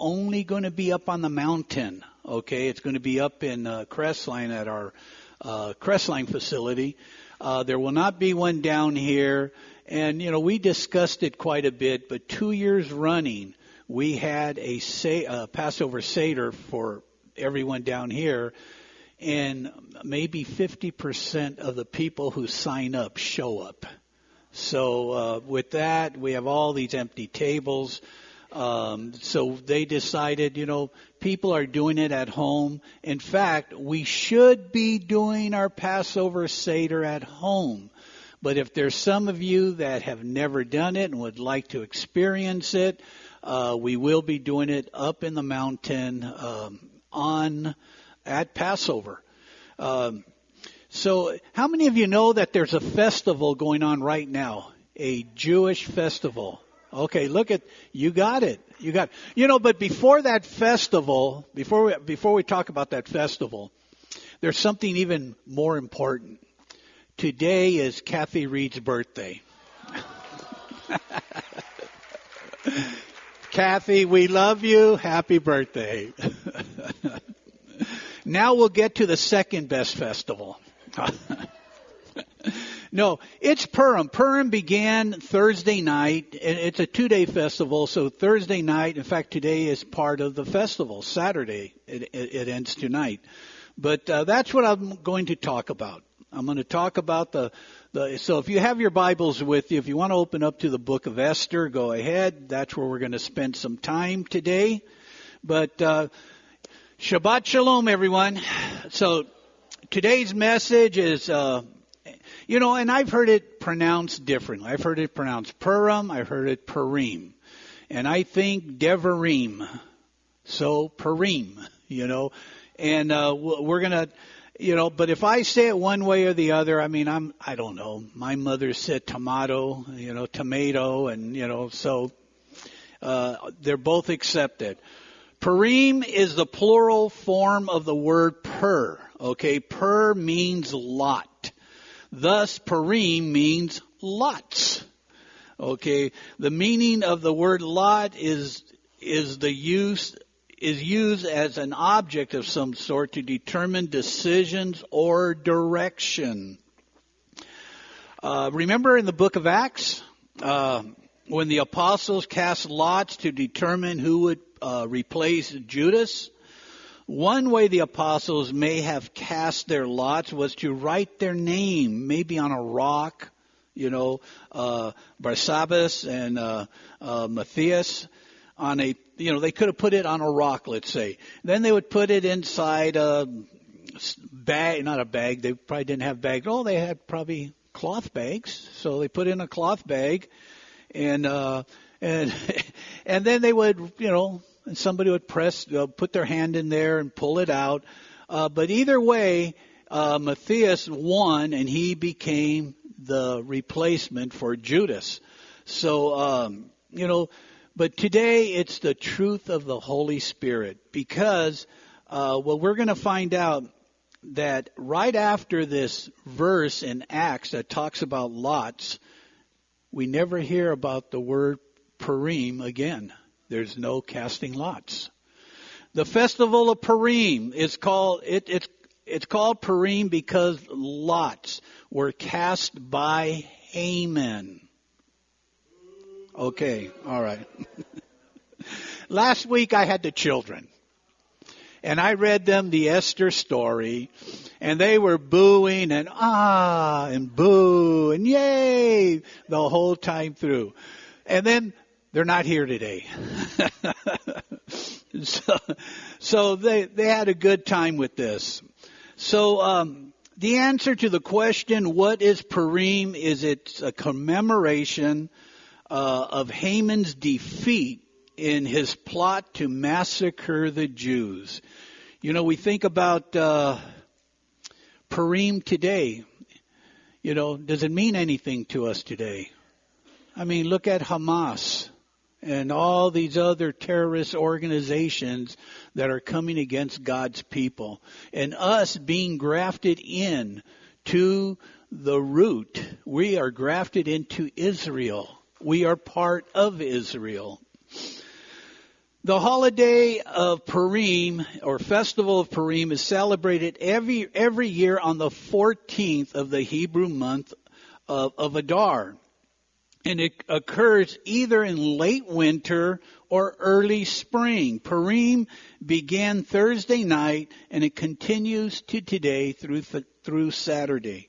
only going to be up on the mountain. Okay, it's going to be up in Crestline at our Crestline facility. There will not be one down here. And, we discussed it quite a bit, but 2 years running, we had a Passover Seder for everyone down here, and maybe 50% of the people who sign up show up. So with that, we have all these empty tables. So they decided, people are doing it at home. In fact, we should be doing our Passover Seder at home. But if there's some of you that have never done it and would like to experience it, we will be doing it up in the mountain at Passover. So how many of you know that there's a festival going on right now? A Jewish festival. Okay, you got it. But before that festival, before we talk about that festival, there's something even more important. Today is Kathy Reed's birthday. Kathy, we love you. Happy birthday. Now we'll get to the second best festival. No, it's Purim. Purim began Thursday night. It's a 2-day festival, so Thursday night, in fact, today is part of the festival. Saturday, it ends tonight. But that's what I'm going to talk about. I'm going to talk about so if you have your Bibles with you, if you want to open up to the book of Esther, go ahead. That's where we're going to spend some time today. But Shabbat Shalom, everyone. So today's message is, and I've heard it pronounced differently. I've heard it pronounced Purim. I've heard it Purim. And I think Devarim. So Purim, And we're going to, but if I say it one way or the other, I don't know. My mother said tomato, and, so they're both accepted. Purim is the plural form of the word pur. Okay, pur means lot. Thus, Purim means lots. Okay, the meaning of the word lot is used as an object of some sort to determine decisions or direction. Remember in the book of Acts, when the apostles cast lots to determine who would replace Judas? One way the apostles may have cast their lots was to write their name, maybe on a rock, Barsabbas and Matthias, on a, they could have put it on a rock, let's say. Then they would put it inside a bag, not a bag, they probably didn't have bags. Oh, they had probably cloth bags. So they put in a cloth bag and then they would, and somebody would put their hand in there and pull it out. But either way, Matthias won and he became the replacement for Judas. So, but today it's the truth of the Holy Spirit because, we're going to find out that right after this verse in Acts that talks about lots, we never hear about the word Purim again. There's no casting lots. The festival of Purim is called, it's called Purim because lots were cast by Haman. Okay, all right. Last week I had the children. And I read them the Esther story. And they were booing and and boo and yay the whole time through. And then they're not here today. So they had a good time with this. So the answer to the question, what is Purim, is it's a commemoration of Haman's defeat in his plot to massacre the Jews. We think about Purim today. Does it mean anything to us today? Look at Hamas and all these other terrorist organizations that are coming against God's people. And us being grafted in to the root. We are grafted into Israel. We are part of Israel. The holiday of Purim, or Festival of Purim, is celebrated every year on the 14th of the Hebrew month of Adar. And it occurs either in late winter or early spring. Purim began Thursday night, and it continues to today through Saturday.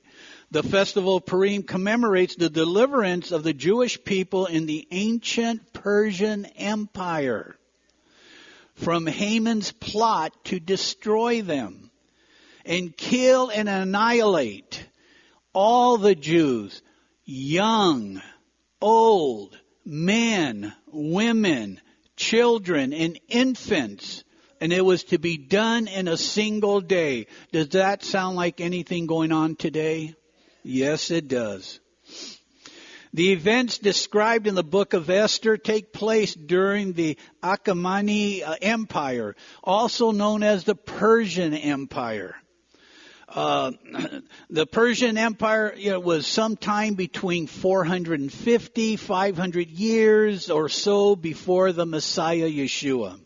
The Festival of Purim commemorates the deliverance of the Jewish people in the ancient Persian Empire from Haman's plot to destroy them and kill and annihilate all the Jews, young, old, men, women, children, and infants. And it was to be done in a single day. Does that sound like anything going on today? Yes, it does. The events described in the book of Esther take place during the Achaemenid Empire, also known as the Persian Empire. The Persian Empire was sometime between 450, 500 years or so before the Messiah Yeshua.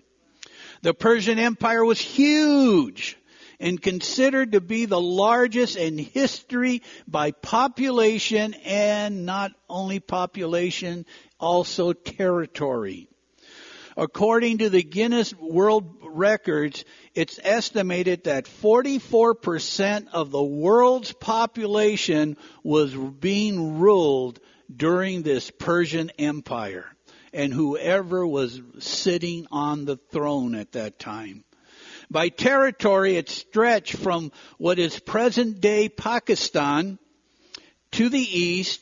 The Persian Empire was huge and considered to be the largest in history by population, and not only population, also territory. According to the Guinness World Records, it's estimated that 44% of the world's population was being ruled during this Persian Empire, and whoever was sitting on the throne at that time. By territory, it stretched from what is present-day Pakistan to the east,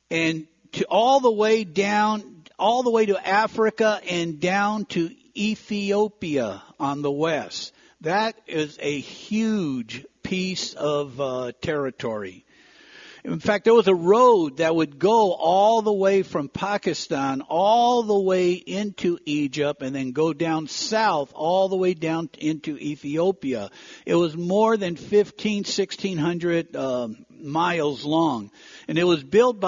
and to all the way to Africa and down to Ethiopia on the west. That is a huge piece of territory. In fact, there was a road that would go all the way from Pakistan, all the way into Egypt, and then go down south, all the way down into Ethiopia. It was more than 1,600 miles long. And it was built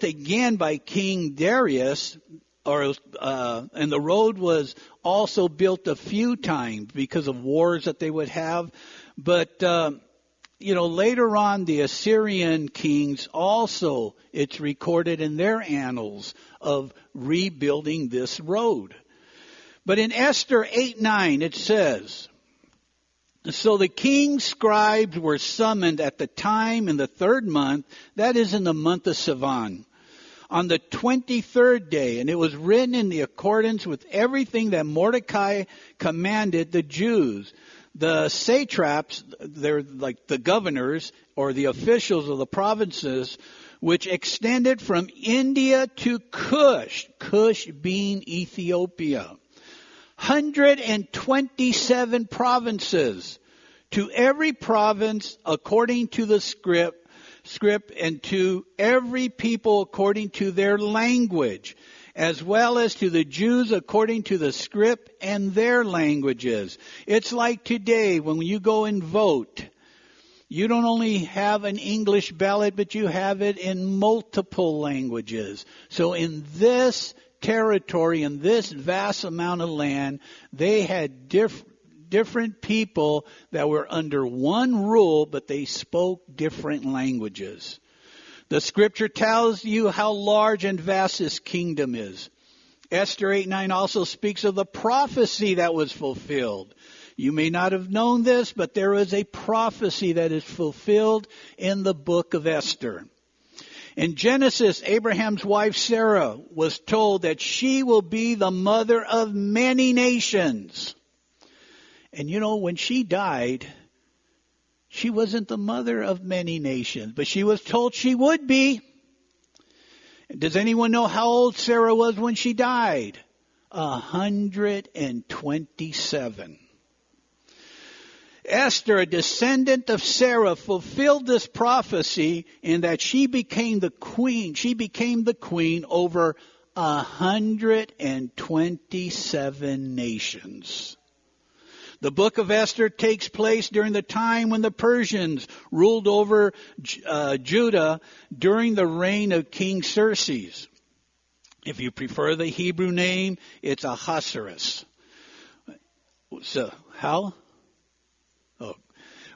again by King Darius, and the road was also built a few times because of wars that they would have. But later on, the Assyrian kings also, it's recorded in their annals of rebuilding this road. But in Esther 8:9, it says, "So the king's scribes were summoned at the time in the 3rd month, that is in the month of Sivan, on the 23rd day, and it was written in the accordance with everything that Mordecai commanded the Jews. The satraps, they're like the governors or the officials of the provinces, which extended from India to Cush, Cush being Ethiopia. 127 provinces, to every province according to the script, and to every people according to their language, as well as to the Jews according to the script and their languages." It's like today when you go and vote, you don't only have an English ballot, but you have it in multiple languages. So in this territory, in this vast amount of land, they had different people that were under one rule, but they spoke different languages. The scripture tells you how large and vast this kingdom is. Esther 8:9 also speaks of the prophecy that was fulfilled. You may not have known this, but there is a prophecy that is fulfilled in the book of Esther. In Genesis, Abraham's wife Sarah was told that she will be the mother of many nations. And when she died, she wasn't the mother of many nations, but she was told she would be. Does anyone know how old Sarah was when she died? 127. Esther, a descendant of Sarah, fulfilled this prophecy in that she became the queen. She became the queen over 127 nations. The book of Esther takes place during the time when the Persians ruled over Judah during the reign of King Xerxes. If you prefer the Hebrew name, it's Ahasuerus. So, how? Oh.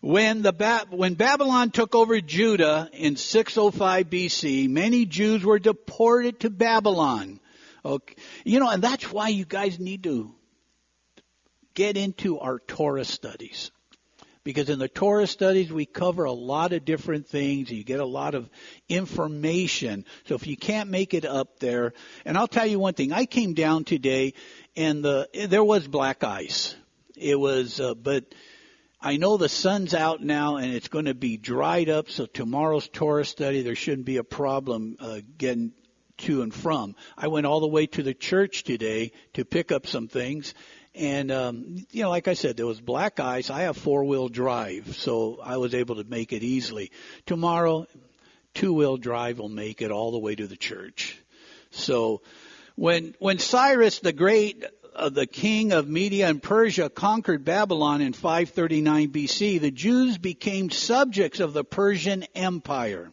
When Babylon took over Judah in 605 BC, many Jews were deported to Babylon. Okay. And that's why you guys need to get into our Torah studies. Because in the Torah studies, we cover a lot of different things. You get a lot of information. So if you can't make it up there, and I'll tell you one thing. I came down today, and there was black ice. It was, but I know the sun's out now, and it's going to be dried up. So tomorrow's Torah study, there shouldn't be a problem getting to and from. I went all the way to the church today to pick up some things. And, like I said, there was black ice. I have 4-wheel drive, so I was able to make it easily. Tomorrow, 2-wheel drive will make it all the way to the church. So when Cyrus the Great, the king of Media and Persia, conquered Babylon in 539 BC, the Jews became subjects of the Persian Empire.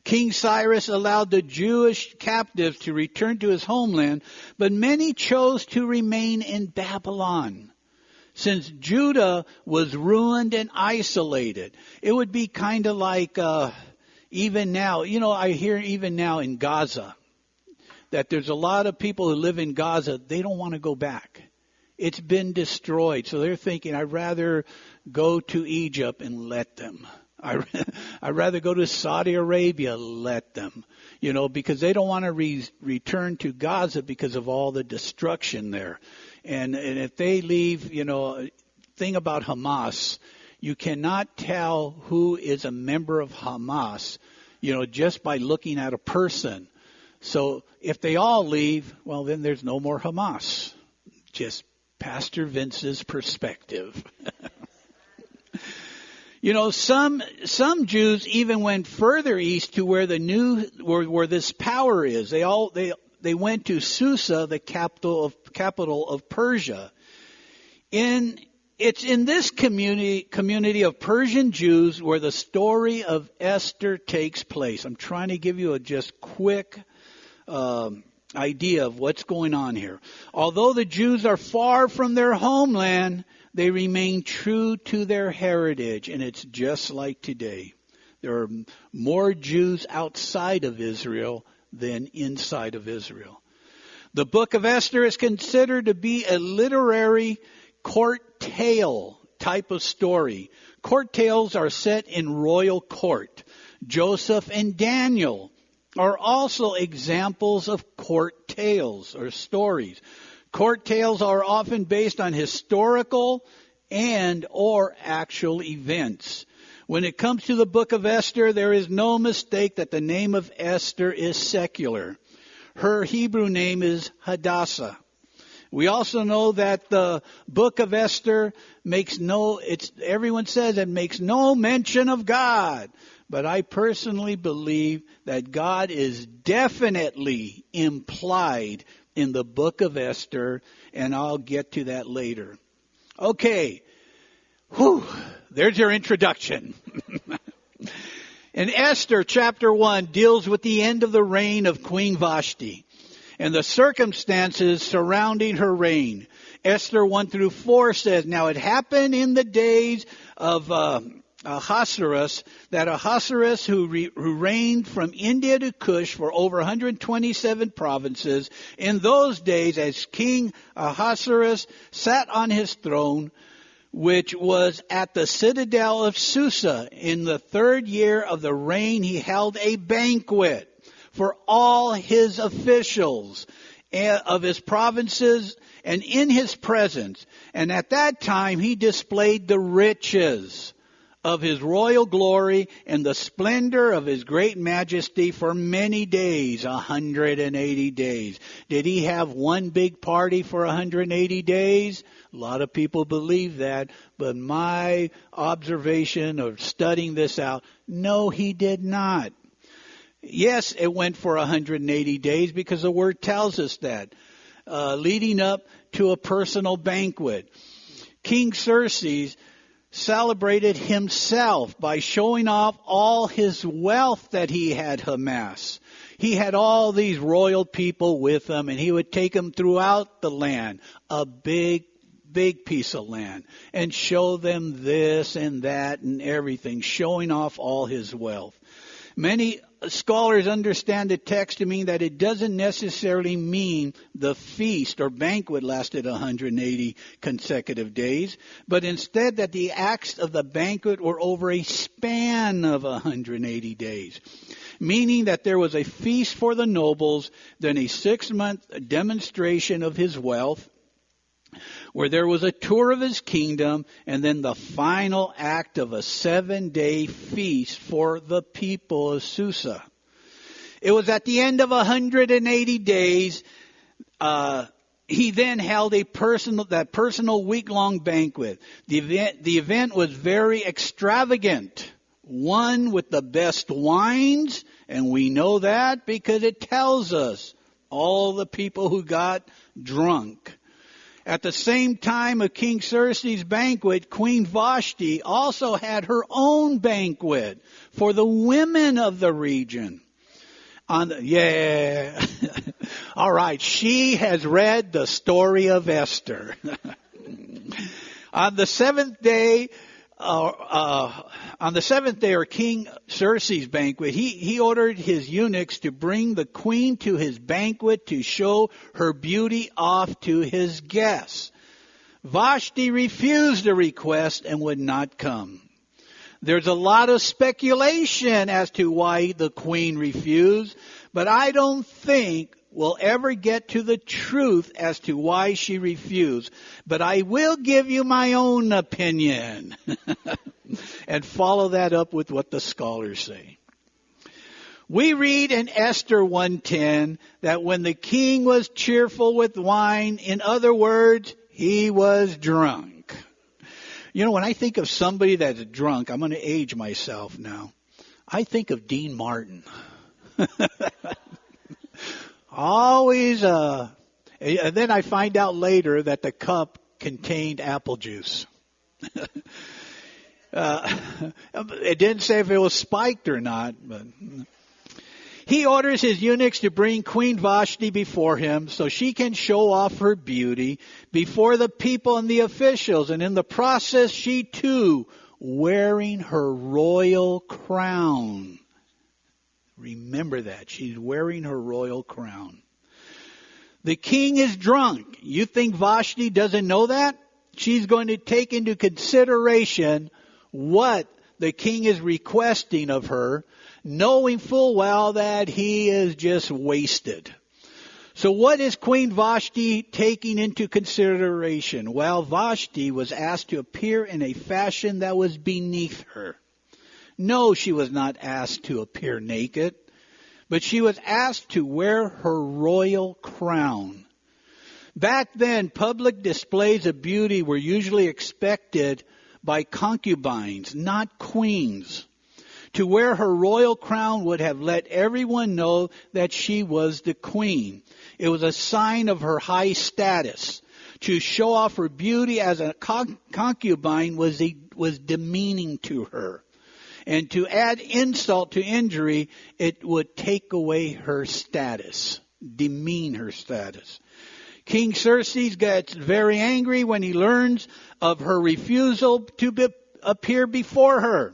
King Cyrus allowed the Jewish captives to return to his homeland, but many chose to remain in Babylon. Since Judah was ruined and isolated, it would be kind of like even now, I hear even now in Gaza, that there's a lot of people who live in Gaza, they don't want to go back. It's been destroyed, so they're thinking, I'd rather go to Egypt and let them. I'd rather go to Saudi Arabia, let them, because they don't want to return to Gaza because of all the destruction there. And if they leave, thing about Hamas, you cannot tell who is a member of Hamas, just by looking at a person. So if they all leave, well, then there's no more Hamas. Just Pastor Vince's perspective. Some Jews even went further east to where where this power is. They went to Susa, the capital of Persia. It's in this community of Persian Jews where the story of Esther takes place. I'm trying to give you a just quick idea of what's going on here. Although the Jews are far from their homeland, they remain true to their heritage, and it's just like today. There are more Jews outside of Israel than inside of Israel. The book of Esther is considered to be a literary court tale type of story. Court tales are set in royal court. Joseph and Daniel are also examples of court tales or stories. Court tales are often based on historical and or actual events. When it comes to the book of Esther, there is no mistake that the name of Esther is secular. Her Hebrew name is Hadassah. We also know that the book of Esther everyone says it makes no mention of God. But I personally believe that God is definitely implied in the book of Esther, and I'll get to that later. Okay. There's your introduction. And Esther chapter 1 deals with the end of the reign of Queen Vashti and the circumstances surrounding her reign. Esther 1 through 4 says, Now it happened in the days of Ahasuerus, that Ahasuerus, who reigned from India to Cush for over 127 provinces, in those days as King Ahasuerus sat on his throne, which was at the citadel of Susa, in the 3rd year of the reign, he held a banquet for all his officials of his provinces and in his presence. And at that time he displayed the riches of his royal glory and the splendor of his great majesty for many days, 180 days. Did he have one big party for 180 days? A lot of people believe that, but my observation of studying this out, no, he did not. Yes, it went for 180 days because the word tells us that, leading up to a personal banquet. King Xerxes celebrated himself by showing off all his wealth that he had amassed. He had all these royal people with him, and he would take them throughout the land, a big piece of land, and show them this and that and everything, showing off all his wealth. Many scholars understand the text to mean that it doesn't necessarily mean the feast or banquet lasted 180 consecutive days, but instead that the acts of the banquet were over a span of 180 days. Meaning that there was a feast for the nobles, then a 6-month demonstration of his wealth, where there was a tour of his kingdom, and then the final act of a 7-day feast for the people of Susa. It was at the end of 180 days, he then held that personal week-long banquet. The event was very extravagant. One with the best wines, and we know that because it tells us all the people who got drunk. At the same time of King Xerxes' banquet, Queen Vashti also had her own banquet for the women of the region. All right, she has read the story of Esther. On the seventh day, or King Xerxes' banquet, he ordered his eunuchs to bring the queen to his banquet to show her beauty off to his guests. Vashti refused the request and would not come. There's a lot of speculation as to why the queen refused, but I don't think we'll ever get to the truth as to why she refused. But I will give you my own opinion and follow that up with what the scholars say. We read in Esther 1:10 that when the king was cheerful with wine, in other words, he was drunk. You know, when I think of somebody that's drunk, I'm going to age myself now. I think of Dean Martin. Always, and then I find out later that the cup contained apple juice. It didn't say if it was spiked or not, but he orders his eunuchs to bring Queen Vashti before him so she can show off her beauty before the people and the officials. And in the process, she too, wearing her royal crown. Remember that. She's wearing her royal crown. The king is drunk. You think Vashti doesn't know that? She's going to take into consideration what the king is requesting of her, knowing full well that he is just wasted. So what is Queen Vashti taking into consideration? Well, Vashti was asked to appear in a fashion that was beneath her. No, she was not asked to appear naked, but she was asked to wear her royal crown. Back then, public displays of beauty were usually expected by concubines, not queens. To wear her royal crown would have let everyone know that she was the queen. It was a sign of her high status. To show off her beauty as a concubine was demeaning to her. And to add insult to injury, it would take away her status, demean her status. King Xerxes gets very angry when he learns of her refusal to appear before her.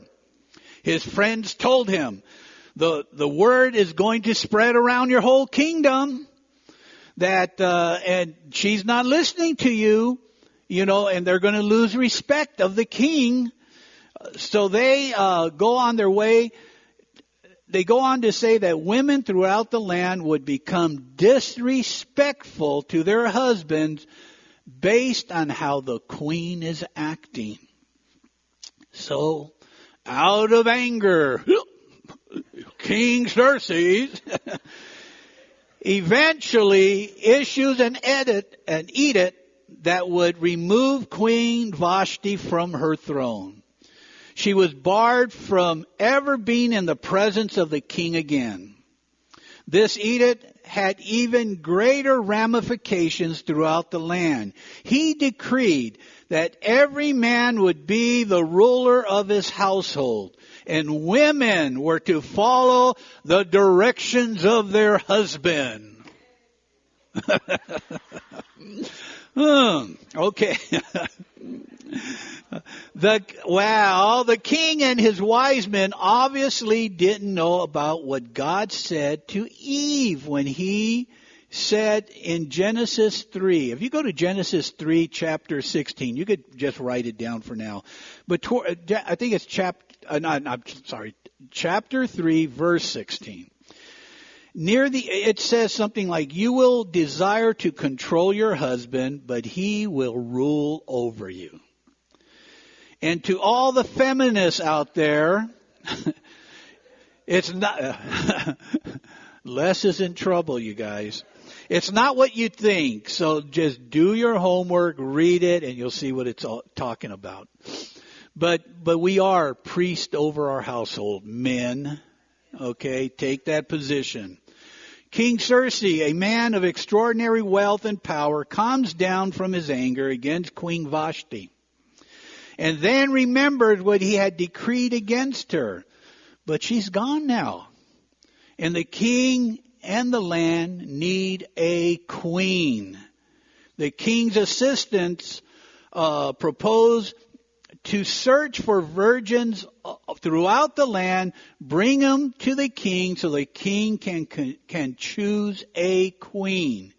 His friends told him, the word is going to spread around your whole kingdom that and she's not listening to you, and they're going to lose respect of the king. So they go on their way. They go on to say that women throughout the land would become disrespectful to their husbands based on how the queen is acting. So, out of anger, King Xerxes eventually issues an edict that would remove Queen Vashti from her throne. She was barred from ever being in the presence of the king again. This edict had even greater ramifications throughout the land. He decreed that every man would be the ruler of his household, and women were to follow the directions of their husband. Okay. The king and his wise men obviously didn't know about what God said to Eve when he said in Genesis 3. If you go to Genesis 3, chapter 16, you could just write it down for now. But I think it's chapter 3, verse 16. It says something like, you will desire to control your husband, but he will rule over you. And to all the feminists out there, it's not, Les is in trouble, you guys. It's not what you think. So just do your homework, read it, and you'll see what it's all talking about. But we are priests over our household, men. Okay, take that position. King Xerxes, a man of extraordinary wealth and power, calms down from his anger against Queen Vashti, and then remembered what he had decreed against her. But she's gone now. And the king and the land need a queen. The king's assistants propose to search for virgins throughout the land, bring them to the king so the king can choose a queen.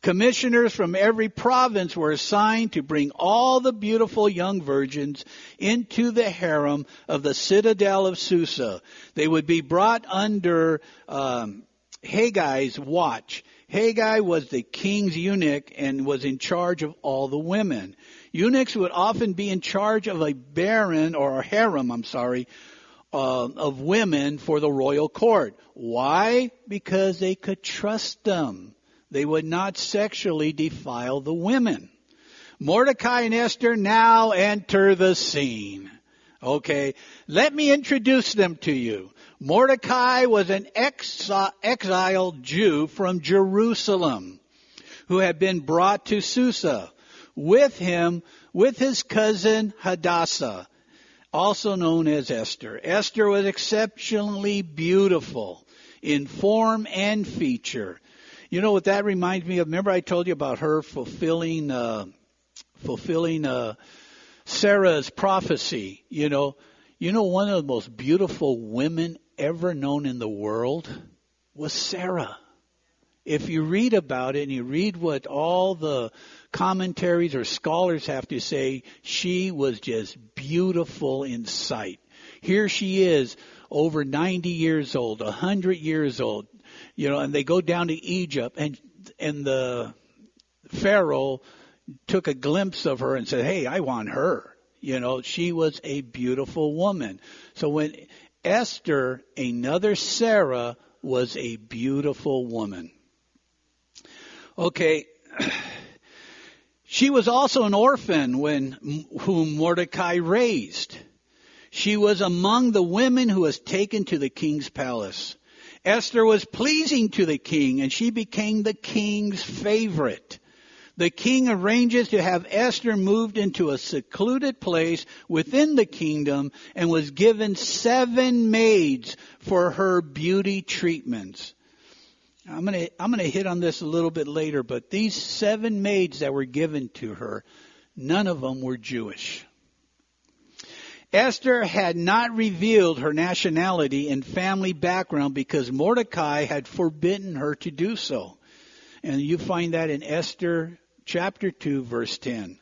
Commissioners from every province were assigned to bring all the beautiful young virgins into the harem of the citadel of Susa. They would be brought under Haggai's watch. Haggai was the king's eunuch and was in charge of all the women. Eunuchs would often be in charge of a harem, of women for the royal court. Why? Because they could trust them. They would not sexually defile the women. Mordecai and Esther now enter the scene. Okay, let me introduce them to you. Mordecai was an exiled Jew from Jerusalem who had been brought to Susa. With him, with his cousin Hadassah, also known as Esther. Esther was exceptionally beautiful in form and feature. You know what that reminds me of? Remember I told you about her fulfilling Sarah's prophecy. You know, one of the most beautiful women ever known in the world was Sarah. If you read about it and you read what all the commentaries or scholars have to say, she was just beautiful in sight. Here she is, over 90 years old, 100 years old, and they go down to Egypt, and the Pharaoh took a glimpse of her and said, hey, I want her. She was a beautiful woman. So when Esther, another Sarah, was a beautiful woman. Okay, she was also an orphan whom Mordecai raised. She was among the women who was taken to the king's palace. Esther was pleasing to the king, and she became the king's favorite. The king arranges to have Esther moved into a secluded place within the kingdom and was given 7 maids for her beauty treatments. I'm going to hit on this a little bit later, but these 7 maids that were given to her, none of them were Jewish. Esther had not revealed her nationality and family background because Mordecai had forbidden her to do so. And you find that in Esther chapter 2, verse 10.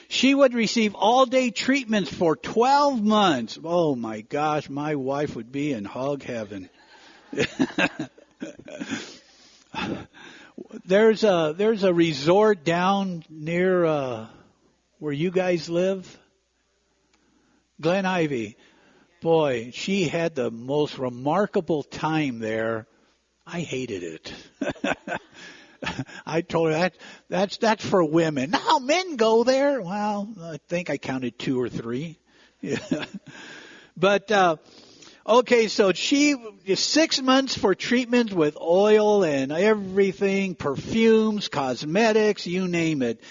She would receive all-day treatments for 12 months. Oh my gosh, my wife would be in hog heaven. There's a resort down near where you guys live, Glen Ivy. Boy, she had the most remarkable time there. I hated it. I told her that's for women. Now men go there. Well, I think I counted 2 or 3. Yeah. But Okay, so 6 months for treatments with oil and everything, perfumes, cosmetics, you name it,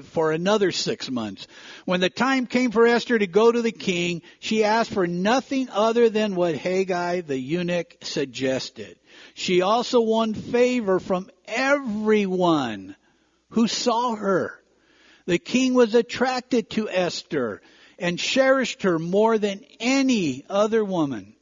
for another 6 months. When the time came for Esther to go to the king, she asked for nothing other than what Haggai the eunuch suggested. She also won favor from everyone who saw her. The king was attracted to Esther and cherished her more than any other woman.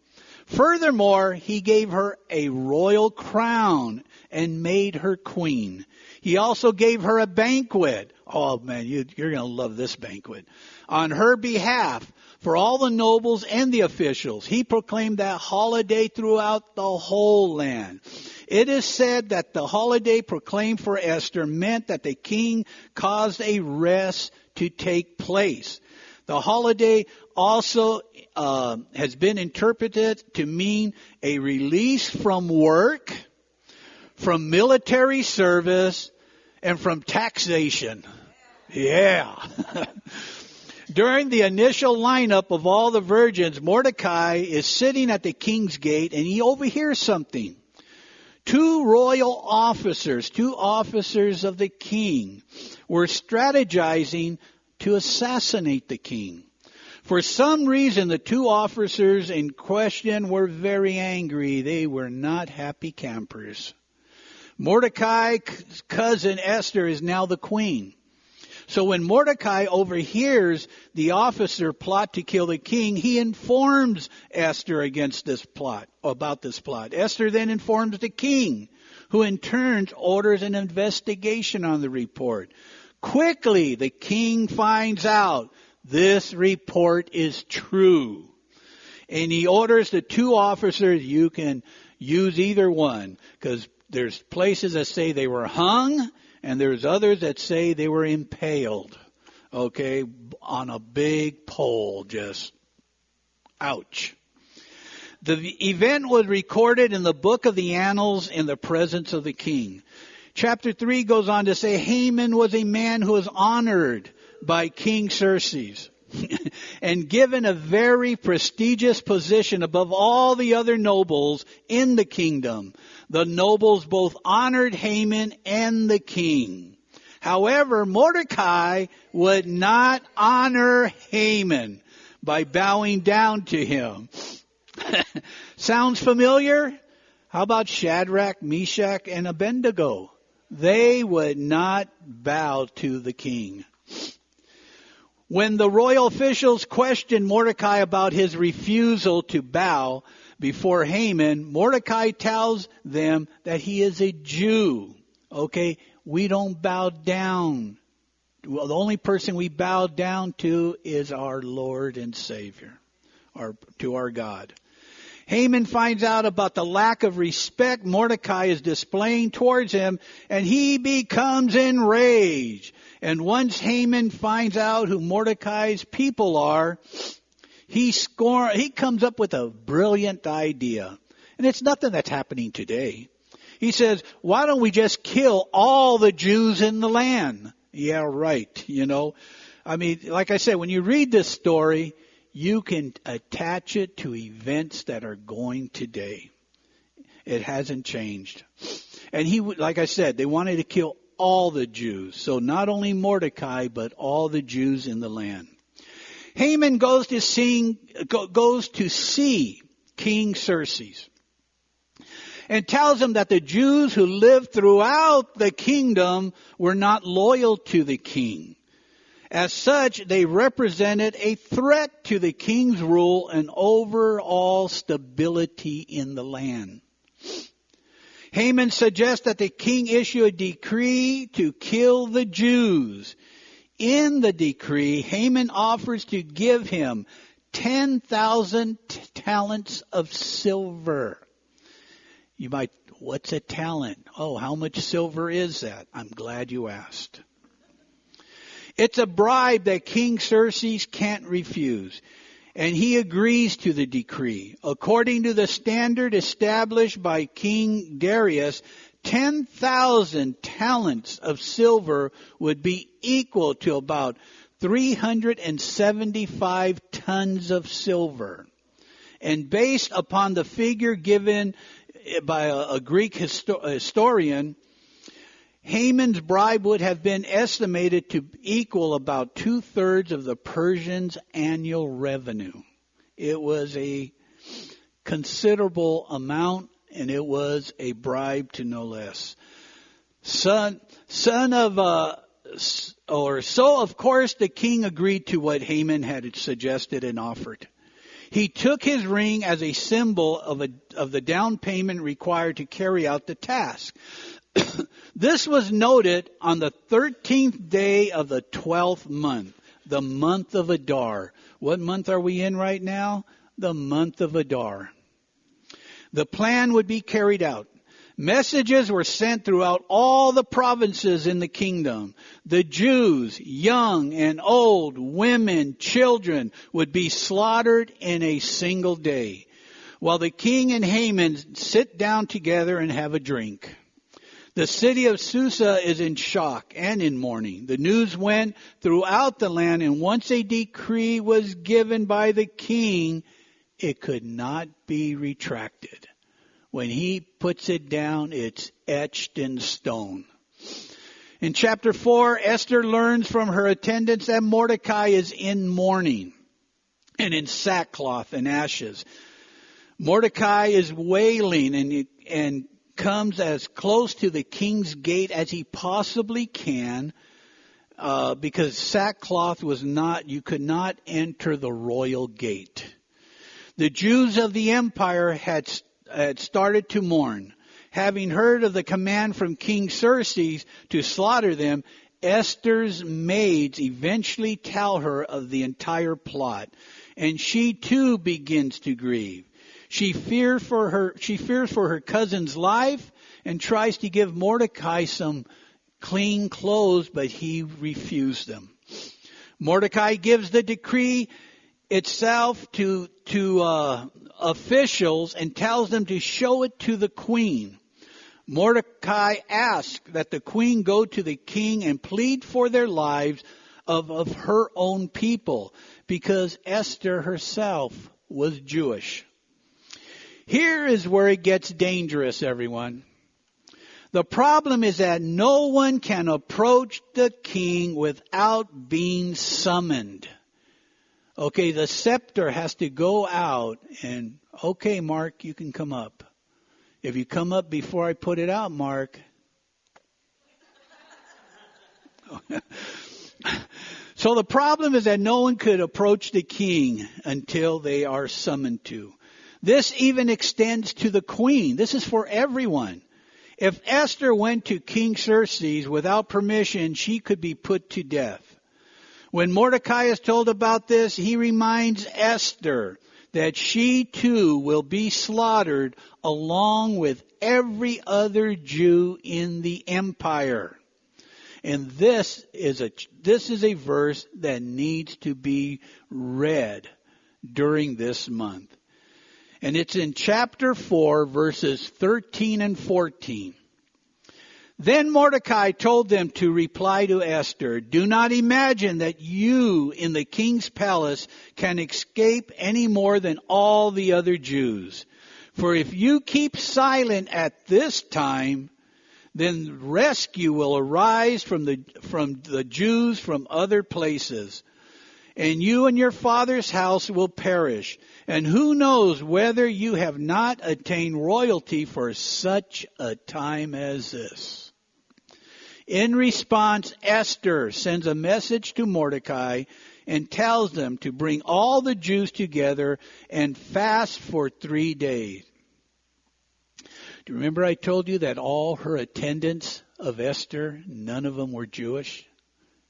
Furthermore, he gave her a royal crown and made her queen. He also gave her a banquet. Oh man, you're going to love this banquet. On her behalf, for all the nobles and the officials, he proclaimed that holiday throughout the whole land. It is said that the holiday proclaimed for Esther meant that the king caused a rest to take place. The holiday also has been interpreted to mean a release from work, from military service, and from taxation. Yeah. During the initial lineup of all the virgins, Mordecai is sitting at the king's gate and he overhears something. Two officers of the king, were strategizing to assassinate the king. For some reason, the two officers in question were very angry. They were not happy campers. Mordecai's cousin Esther is now the queen. So when Mordecai overhears the officer plot to kill the king, he informs Esther about this plot. Esther then informs the king, who in turn orders an investigation on the report. Quickly, the king finds out this report is true. And he orders the two officers, you can use either one, because there's places that say they were hung, and there's others that say they were impaled, okay, on a big pole, just ouch. The event was recorded in the book of the annals in the presence of the king. Chapter 3 goes on to say Haman was a man who was honored by King Xerxes and given a very prestigious position above all the other nobles in the kingdom. The nobles both honored Haman and the king. However, Mordecai would not honor Haman by bowing down to him. Sounds familiar? How about Shadrach, Meshach, and Abednego? They would not bow to the king. When the royal officials questioned Mordecai about his refusal to bow before Haman, Mordecai tells them that he is a Jew. Okay, we don't bow down. Well, the only person we bow down to is our Lord and Savior, to our God. Haman finds out about the lack of respect Mordecai is displaying towards him, and he becomes enraged. And once Haman finds out who Mordecai's people are, he comes up with a brilliant idea. And it's nothing that's happening today. He says, why don't we just kill all the Jews in the land? Yeah, right. I mean, like I said, when you read this story, you can attach it to events that are going today. It hasn't changed. And like I said, they wanted to kill all the Jews. So not only Mordecai, but all the Jews in the land. Haman goes to see King Xerxes and tells him that the Jews who lived throughout the kingdom were not loyal to the king. As such, they represented a threat to the king's rule and overall stability in the land. Haman suggests that the king issue a decree to kill the Jews. In the decree, Haman offers to give him 10,000 talents of silver. You might, what's a talent? Oh, how much silver is that? I'm glad you asked. It's a bribe that King Xerxes can't refuse, and he agrees to the decree. According to the standard established by King Darius, 10,000 talents of silver would be equal to about 375 tons of silver. And based upon the figure given by a Greek historian, Haman's bribe would have been estimated to equal about 2/3 of the Persians' annual revenue. It was a considerable amount, and it was a bribe to no less. So of course the king agreed to what Haman had suggested and offered. He took his ring as a symbol of the down payment required to carry out the task. This was noted on the 13th day of the 12th month, the month of Adar. What month are we in right now? The month of Adar. The plan would be carried out. Messages were sent throughout all the provinces in the kingdom. The Jews, young and old, women, children, would be slaughtered in a single day, while the king and Haman sit down together and have a drink. The city of Susa is in shock and in mourning. The news went throughout the land, and once a decree was given by the king, it could not be retracted. When he puts it down, it's etched in stone. In chapter 4, Esther learns from her attendants that Mordecai is in mourning and in sackcloth and ashes. Mordecai is wailing and comes as close to the king's gate as he possibly can, because sackcloth was not, you could not enter the royal gate. The Jews of the empire had started to mourn. Having heard of the command from King Xerxes to slaughter them, Esther's maids eventually tell her of the entire plot, and she too begins to grieve. She fears for her cousin's life and tries to give Mordecai some clean clothes, but he refused them. Mordecai gives the decree itself to officials and tells them to show it to the queen. Mordecai asks that the queen go to the king and plead for their lives of her own people, because Esther herself was Jewish. Here is where it gets dangerous, everyone. The problem is that no one can approach the king without being summoned. Okay, the scepter has to go out and, okay, Mark, you can come up. If you come up before I put it out, Mark. So the problem is that no one could approach the king until they are summoned to. This even extends to the queen. This is for everyone. If Esther went to King Xerxes without permission, she could be put to death. When Mordecai is told about this, he reminds Esther that she too will be slaughtered along with every other Jew in the empire. And this is a verse that needs to be read during this month. And it's in chapter 4, verses 13 and 14. Then Mordecai told them to reply to Esther, "Do not imagine that you in the king's palace can escape any more than all the other Jews. For if you keep silent at this time, then rescue will arise from the Jews from other places. And you and your father's house will perish. And who knows whether you have not attained royalty for such a time as this." In response, Esther sends a message to Mordecai and tells them to bring all the Jews together and fast for 3 days. Do you remember I told you that all her attendants of Esther, none of them were Jewish?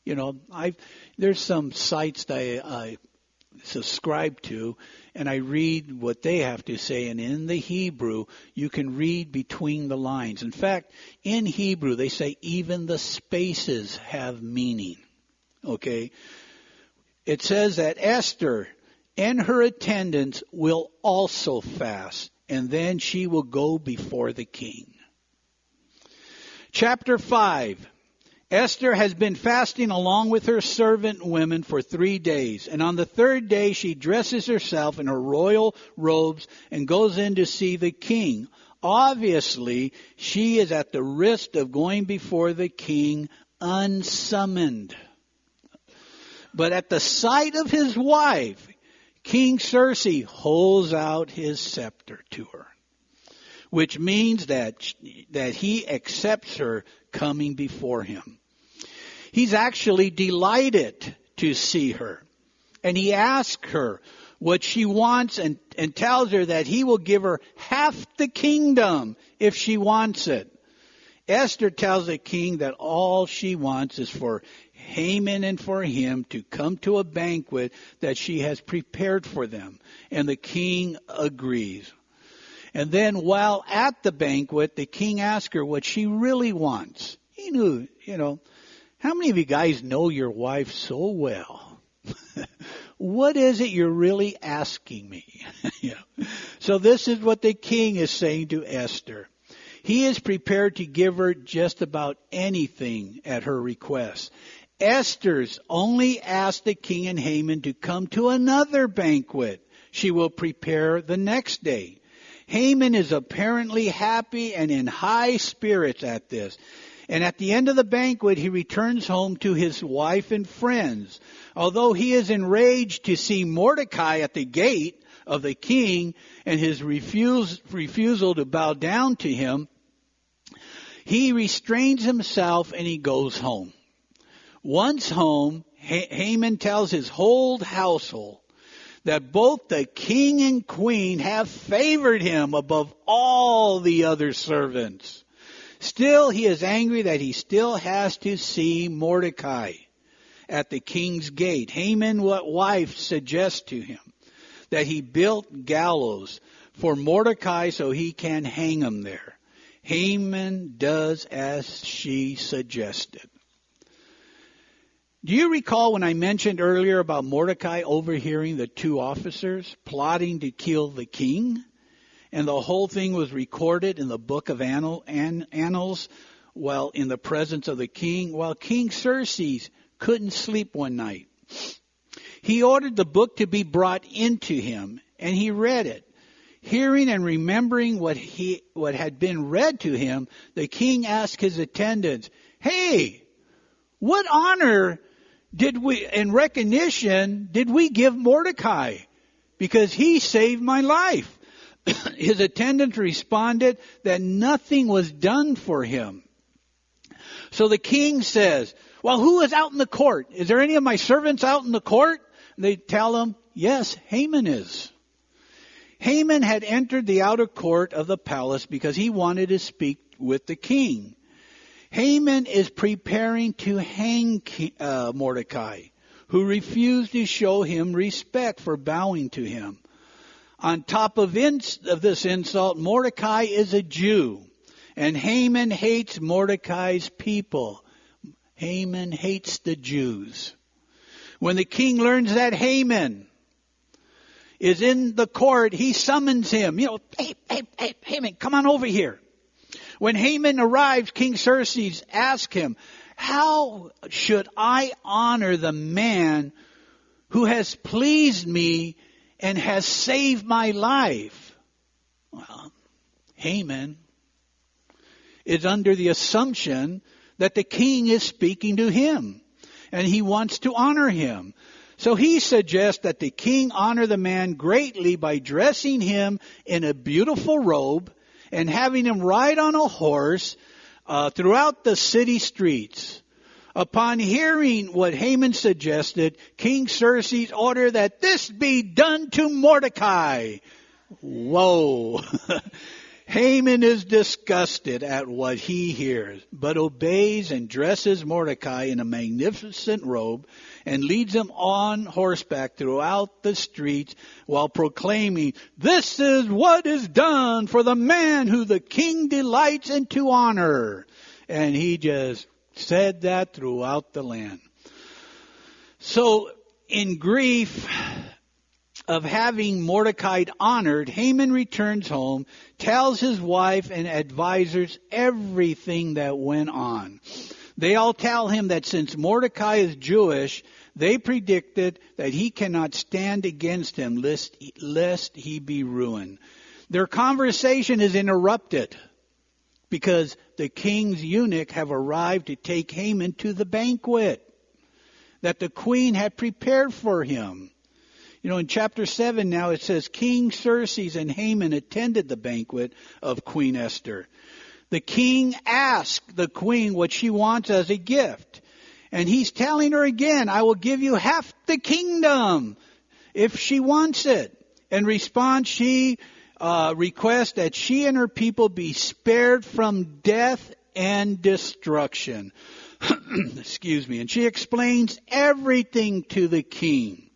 You know, there's some sites that I subscribe to, and I read what they have to say, and in the Hebrew, you can read between the lines. In fact, in Hebrew, they say even the spaces have meaning. Okay? It says that Esther and her attendants will also fast, and then she will go before the king. Chapter 5. Esther has been fasting along with her servant women for 3 days. And on the third day, she dresses herself in her royal robes and goes in to see the king. Obviously, she is at the risk of going before the king unsummoned. But at the sight of his wife, King Xerxes holds out his scepter to her, which means that he accepts her coming before him. He's actually delighted to see her. And he asks her what she wants and tells her that he will give her half the kingdom if she wants it. Esther tells the king that all she wants is for Haman and for him to come to a banquet that she has prepared for them. And the king agrees. And then while at the banquet, the king asks her what she really wants. He knew, how many of you guys know your wife so well? What is it you're really asking me? So this is what the king is saying to Esther. He is prepared to give her just about anything at her request. Esther's only asked the king and Haman to come to another banquet she will prepare the next day. Haman is apparently happy and in high spirits at this. And at the end of the banquet, he returns home to his wife and friends. Although he is enraged to see Mordecai at the gate of the king and his refusal to bow down to him, he restrains himself and he goes home. Once home, Haman tells his whole household that both the king and queen have favored him above all the other servants. Still, he is angry that he still has to see Mordecai at the king's gate. Haman's wife suggests to him that he built gallows for Mordecai so he can hang him there. Haman does as she suggested. Do you recall when I mentioned earlier about Mordecai overhearing the two officers plotting to kill the king? And the whole thing was recorded in the book of Annals, while in the presence of the king. While King Xerxes couldn't sleep one night, he ordered the book to be brought into him, and he read it. Hearing and remembering what had been read to him, the king asked his attendants, "Hey, what honor and recognition did we give Mordecai? Because he saved my life." His attendants responded that nothing was done for him. So the king says, "Well, who is out in the court? Is there any of my servants out in the court?" And they tell him, "Yes, Haman is." Haman had entered the outer court of the palace because he wanted to speak with the king. Haman is preparing to hang Mordecai, who refused to show him respect for bowing to him. On top of this insult, Mordecai is a Jew, and Haman hates Mordecai's people. Haman hates the Jews. When the king learns that Haman is in the court, he summons him. Hey, Haman, come on over here. When Haman arrives, King Xerxes asks him, "How should I honor the man who has pleased me and has saved my life?" Well, Haman is under the assumption that the king is speaking to him, and he wants to honor him. So he suggests that the king honor the man greatly by dressing him in a beautiful robe and having him ride on a horse throughout the city streets. Upon hearing what Haman suggested, King Xerxes ordered that this be done to Mordecai. Whoa. Haman is disgusted at what he hears, but obeys and dresses Mordecai in a magnificent robe and leads him on horseback throughout the streets while proclaiming, "This is what is done for the man who the king delights in to honor." And he just said that throughout the land. So in grief of having Mordecai honored, Haman returns home, tells his wife and advisors everything that went on. They all tell him that since Mordecai is Jewish, they predicted that he cannot stand against him lest he be ruined. Their conversation is interrupted because the king's eunuch have arrived to take Haman to the banquet that the queen had prepared for him. In chapter 7 now it says, King Xerxes and Haman attended the banquet of Queen Esther. The king asked the queen what she wants as a gift. And he's telling her again, I will give you half the kingdom if she wants it. In response, she requests that she and her people be spared from death and destruction. Excuse me. And she explains everything to the king.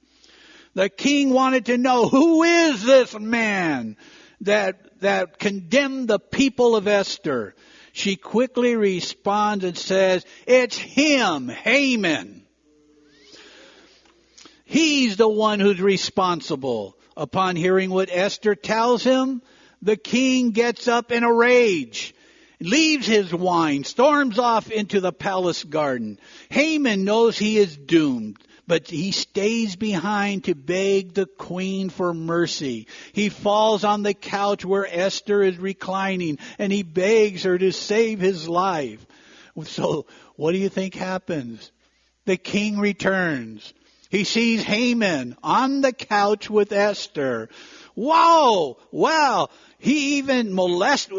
The king wanted to know, who is this man that condemned the people of Esther? She quickly responds and says, it's him, Haman. He's the one who's responsible. Upon hearing what Esther tells him, the king gets up in a rage, leaves his wine, storms off into the palace garden. Haman knows he is doomed, but he stays behind to beg the queen for mercy. He falls on the couch where Esther is reclining, and he begs her to save his life. So what do you think happens? The king returns. He sees Haman on the couch with Esther. Wow! He even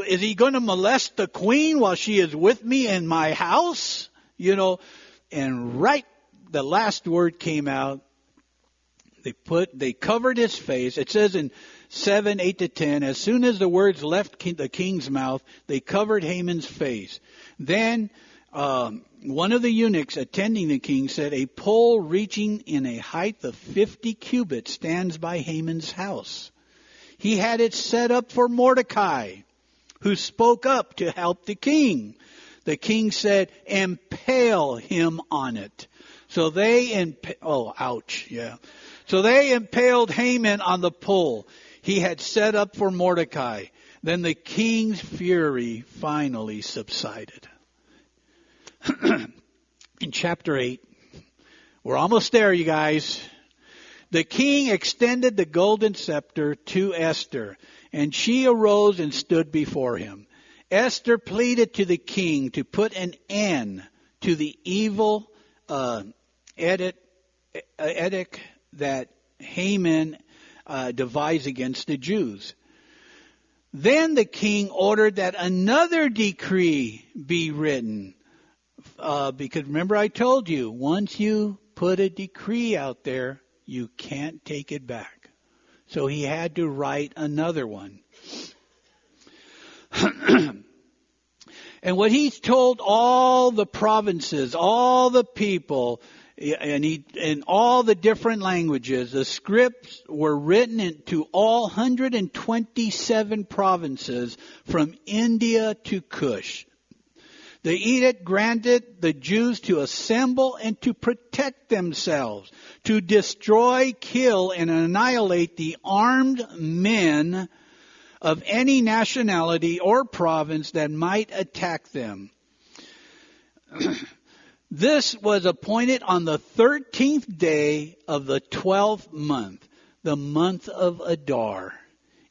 is he going to molest the queen while she is with me in my house? And right the last word came out. They covered his face. It says in 7:8-10, as soon as the words left the king's mouth, they covered Haman's face. Then one of the eunuchs attending the king said, a pole reaching in a height of 50 cubits stands by Haman's house. He had it set up for Mordecai, who spoke up to help the king. The king said, impale him on it. So they impaled Haman on the pole he had set up for Mordecai. Then the king's fury finally subsided. In chapter 8, we're almost there, you guys. The king extended the golden scepter to Esther, and she arose and stood before him. Esther pleaded to the king to put an end to the evil edict that Haman devised against the Jews. Then the king ordered that another decree be written. Because remember I told you, once you put a decree out there, you can't take it back. So he had to write another one. And what he told all the provinces, all the people, and in all the different languages, the scripts were written into all 127 provinces from India to Kush. The edict granted the Jews to assemble and to protect themselves, to destroy, kill, and annihilate the armed men of any nationality or province that might attack them. This was appointed on the 13th day of the 12th month, the month of Adar.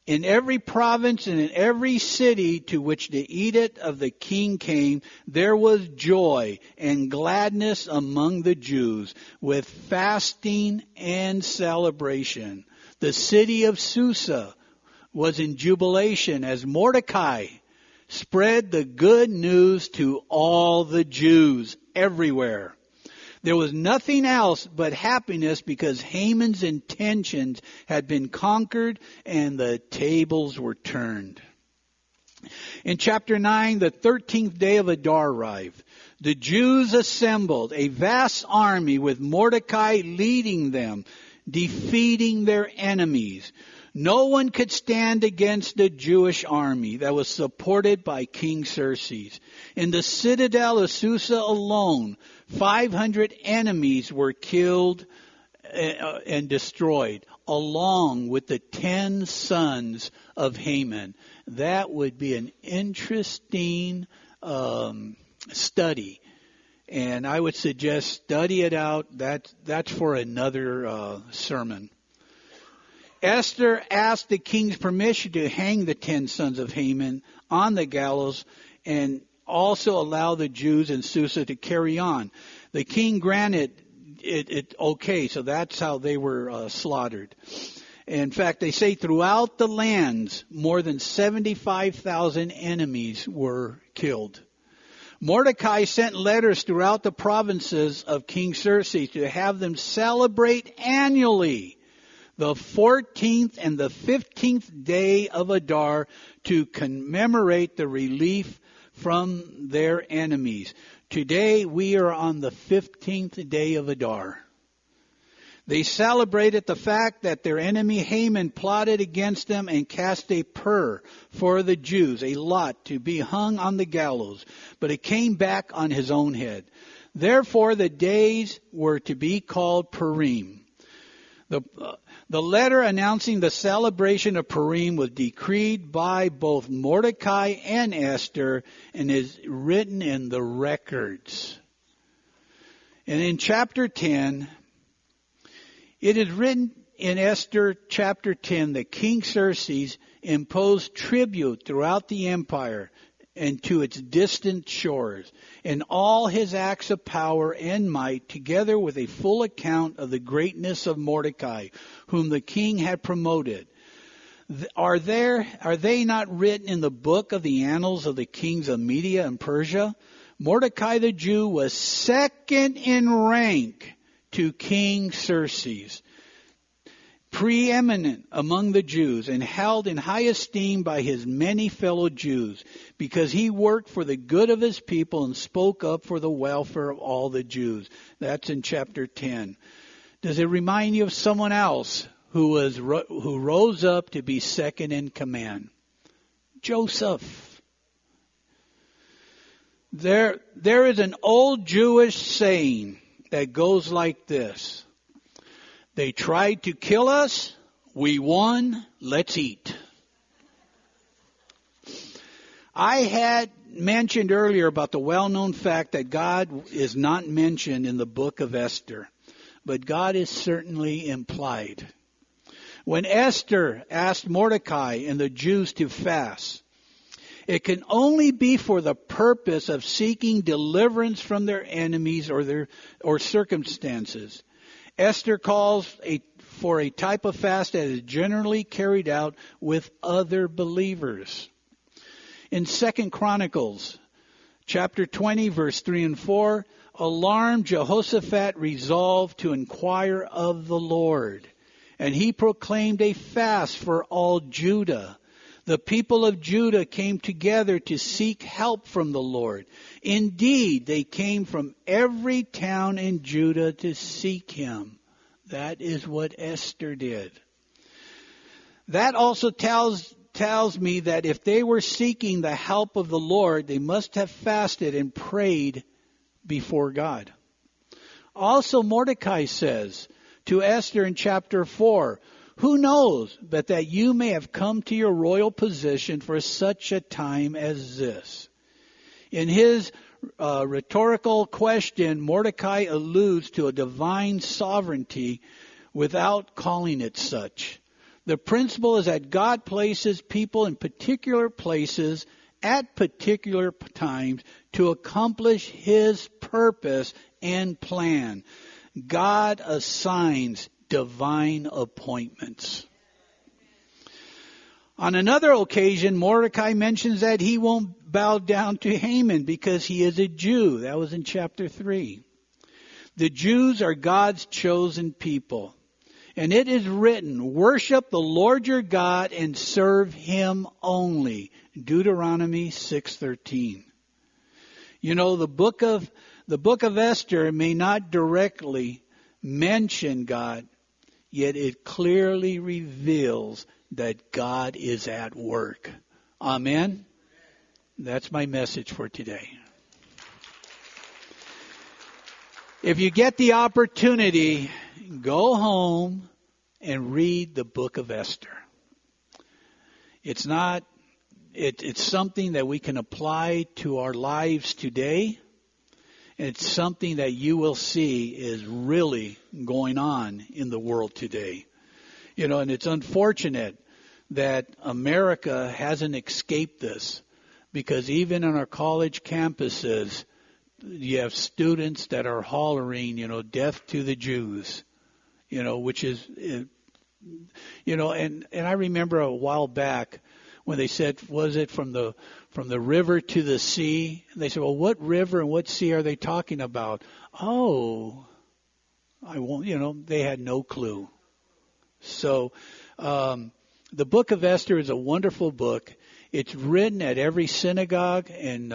In every province and in every city to which the edict of the king came, there was joy and gladness among the Jews, with fasting and celebration. The city of Susa was in jubilation as Mordecai spread the good news to all the Jews everywhere. There was nothing else but happiness because Haman's intentions had been conquered and the tables were turned. In chapter 9, the 13th day of Adar arrived. The Jews assembled, a vast army with Mordecai leading them, defeating their enemies. No one could stand against the Jewish army that was supported by King Xerxes. In the citadel of Susa alone, 500 enemies were killed and destroyed, along with the 10 sons of Haman. That would be an interesting study. And I would suggest study it out. That's for another sermon. Esther asked the king's permission to hang the 10 sons of Haman on the gallows and also allow the Jews in Susa to carry on. The king granted it okay, so that's how they were slaughtered. In fact, they say throughout the lands, more than 75,000 enemies were killed. Mordecai sent letters throughout the provinces of King Xerxes to have them celebrate annually the 14th and the 15th day of Adar to commemorate the relief from their enemies. Today we are on the 15th day of Adar. They celebrated the fact that their enemy Haman plotted against them and cast a pur for the Jews, a lot to be hung on the gallows, but it came back on his own head. Therefore the days were to be called Purim. The letter announcing the celebration of Purim was decreed by both Mordecai and Esther and is written in the records. And in chapter 10, it is written in Esther chapter 10 that King Xerxes imposed tribute throughout the empire and to its distant shores, and all his acts of power and might, together with a full account of the greatness of Mordecai, whom the king had promoted. Are they not written in the book of the annals of the kings of Media and Persia? Mordecai the Jew was second in rank to King Xerxes, preeminent among the Jews and held in high esteem by his many fellow Jews, because he worked for the good of his people and spoke up for the welfare of all the Jews. That's in chapter 10. Does it remind you of someone else who rose up to be second in command? Joseph. There is an old Jewish saying that goes like this: they tried to kill us, we won, let's eat. I had mentioned earlier about the well-known fact that God is not mentioned in the book of Esther, but God is certainly implied. When Esther asked Mordecai and the Jews to fast, it can only be for the purpose of seeking deliverance from their enemies or circumstances. Esther calls for a type of fast that is generally carried out with other believers. In 2 Chronicles, chapter 20, verse 3 and 4, alarmed Jehoshaphat resolved to inquire of the Lord, and he proclaimed a fast for all Judah. The people of Judah came together to seek help from the Lord. Indeed, they came from every town in Judah to seek him. That is what Esther did. That also tells me that if they were seeking the help of the Lord, they must have fasted and prayed before God. Also, Mordecai says to Esther in chapter 4, who knows but that you may have come to your royal position for such a time as this? In his rhetorical question, Mordecai alludes to a divine sovereignty without calling it such. The principle is that God places people in particular places at particular times to accomplish his purpose and plan. God assigns divine appointments. On another occasion, Mordecai mentions that he won't bow down to Haman because he is a Jew. That was in chapter 3. The Jews are God's chosen people. And it is written, worship the Lord your God and serve him only. Deuteronomy 6:13. You know, the book of Esther may not directly mention God, yet it clearly reveals that God is at work. Amen? That's my message for today. If you get the opportunity, go home and read the book of Esther. It's something that we can apply to our lives today. It's something that you will see is really going on in the world today. And it's unfortunate that America hasn't escaped this, because even on our college campuses, you have students that are hollering, death to the Jews, which is, and I remember a while back when they said, was it from the river to the sea? And they said, well, what river and what sea are they talking about? Oh, I won't, they had no clue. So, the book of Esther is a wonderful book. It's written at every synagogue in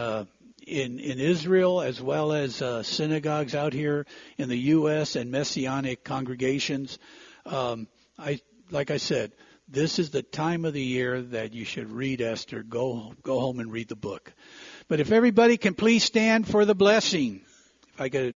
Israel, as well as synagogues out here in the U.S. and Messianic congregations. Like I said, this is the time of the year that you should read Esther. Go home and read the book. But if everybody can please stand for the blessing. If I could